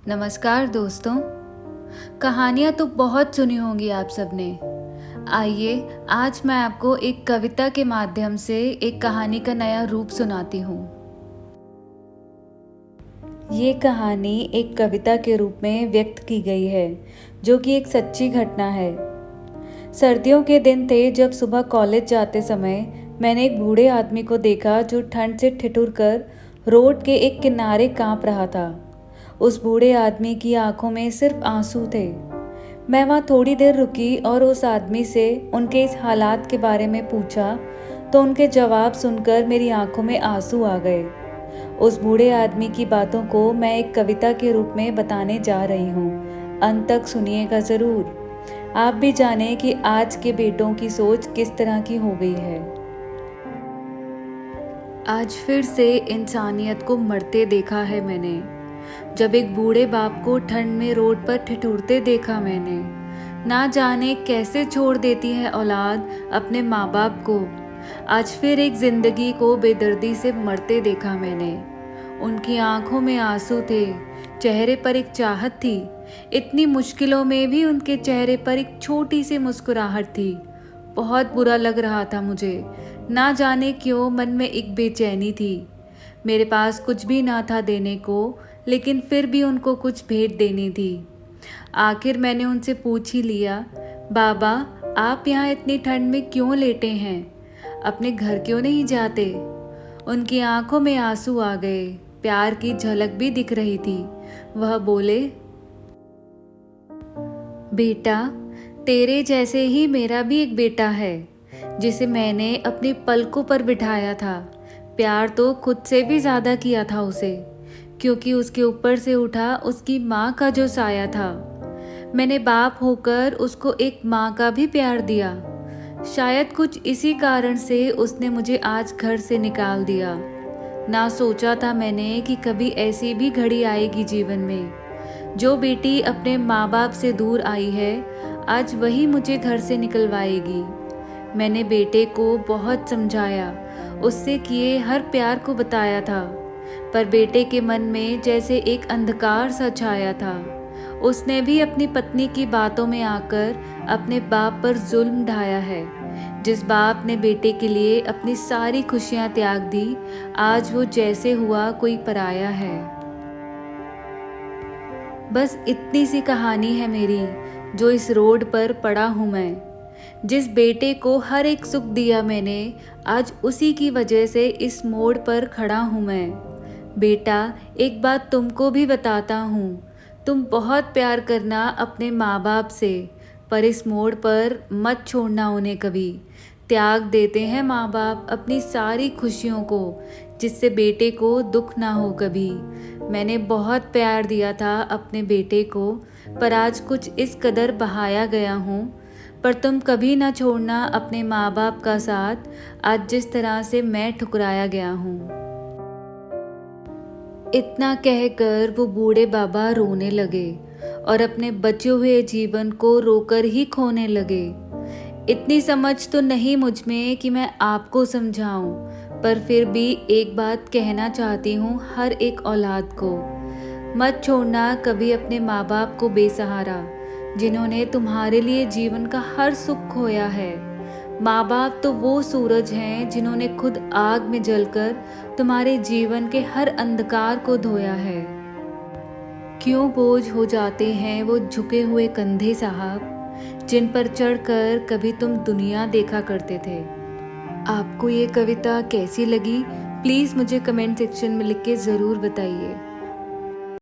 नमस्कार दोस्तों। कहानियाँ तो बहुत सुनी होंगी आप सबने। आइए आज मैं आपको एक कविता के माध्यम से एक कहानी का नया रूप सुनाती हूँ। ये कहानी एक कविता के रूप में व्यक्त की गई है, जो कि एक सच्ची घटना है। सर्दियों के दिन थे जब सुबह कॉलेज जाते समय मैंने एक बूढ़े आदमी को देखा जो ठंड से ठिठुर कर रोड के एक किनारे कांप रहा था। उस बूढ़े आदमी की आंखों में सिर्फ आंसू थे। मैं वहाँ थोड़ी देर रुकी और उस आदमी से उनके इस हालात के बारे में पूछा, तो उनके जवाब सुनकर मेरी आंखों में आंसू आ गए। उस बूढ़े आदमी की बातों को मैं एक कविता के रूप में बताने जा रही हूँ। अंत तक सुनिएगा ज़रूर। आप भी जानें कि आज के बेटों की सोच किस तरह की हो गई है। आज फिर से इंसानियत को मरते देखा है मैंने। जब एक बूढ़े बाप को ठंड में रोड पर ठिठुरते देखा मैंने। ना जाने कैसे छोड़ देती है औलाद अपने माँ बाप को। आज फिर एक जिंदगी को बेदर्दी से मरते देखा मैंने। उनकी आंखों में आंसू थे, चेहरे पर एक चाहत थी। इतनी मुश्किलों में भी उनके चेहरे पर एक छोटी सी मुस्कुराहट थी। बहुत बुरा लग रहा था मुझे। ना जाने क्यों मन में एक बेचैनी थी। मेरे पास कुछ भी ना था देने को, लेकिन फिर भी उनको कुछ भेंट देनी थी। आखिर मैंने उनसे पूछ ही लिया, बाबा आप यहाँ इतनी ठंड में क्यों लेटे हैं? अपने घर क्यों नहीं जाते? उनकी आंखों में आंसू आ गए, प्यार की झलक भी दिख रही थी। वह बोले, बेटा तेरे जैसे ही मेरा भी एक बेटा है, जिसे मैंने अपने पलकों पर बिठाया था। प्यार तो खुद से भी ज़्यादा किया था उसे, क्योंकि उसके ऊपर से उठा उसकी माँ का जो साया था। मैंने बाप होकर उसको एक माँ का भी प्यार दिया। शायद कुछ इसी कारण से उसने मुझे आज घर से निकाल दिया। ना सोचा था मैंने कि कभी ऐसी भी घड़ी आएगी जीवन में। जो बेटी अपने माँ बाप से दूर आई है, आज वही मुझे घर से निकलवाएगी। मैंने बेटे को बहुत समझाया, उससे किए हर प्यार को बताया था, पर बेटे के मन में जैसे एक अंधकार सा छाया था। उसने भी अपनी पत्नी की बातों में आकर अपने बाप पर जुल्म ढाया है। जिस बाप ने बेटे के लिए अपनी सारी खुशियां त्याग दी, आज वो जैसे हुआ कोई पराया है। बस इतनी सी कहानी है मेरी, जो इस रोड पर पड़ा हूँ मैं। जिस बेटे को हर एक सुख दिया मैंने, आज उसी की वजह से इस मोड़ पर खड़ा हूँ मैं। बेटा एक बात तुमको भी बताता हूँ, तुम बहुत प्यार करना अपने माँ बाप से, पर इस मोड़ पर मत छोड़ना उन्हें कभी। त्याग देते हैं माँ बाप अपनी सारी खुशियों को, जिससे बेटे को दुख ना हो कभी। मैंने बहुत प्यार दिया था अपने बेटे को, पर आज कुछ इस कदर बहाया गया हूँ। पर तुम कभी ना छोड़ना अपने माँ बाप का साथ, आज जिस तरह से मैं ठुकराया गया हूँ। इतना कहकर वो बूढ़े बाबा रोने लगे और अपने बचे हुए जीवन को रोकर ही खोने लगे। इतनी समझ तो नहीं मुझ में कि मैं आपको समझाऊं, पर फिर भी एक बात कहना चाहती हूँ हर एक औलाद को। मत छोड़ना कभी अपने माँ बाप को बेसहारा, जिन्होंने तुम्हारे लिए जीवन का हर सुख खोया है। माँ बाप तो वो सूरज हैं जिन्होंने खुद आग में जलकर तुम्हारे जीवन के हर अंधकार को धोया है। क्यों बोझ हो जाते हैं वो झुके हुए कंधे साहब, जिन पर चढ़कर कभी तुम दुनिया देखा करते थे। आपको ये कविता कैसी लगी, प्लीज़ मुझे कमेंट सेक्शन में लिख के ज़रूर बताइए।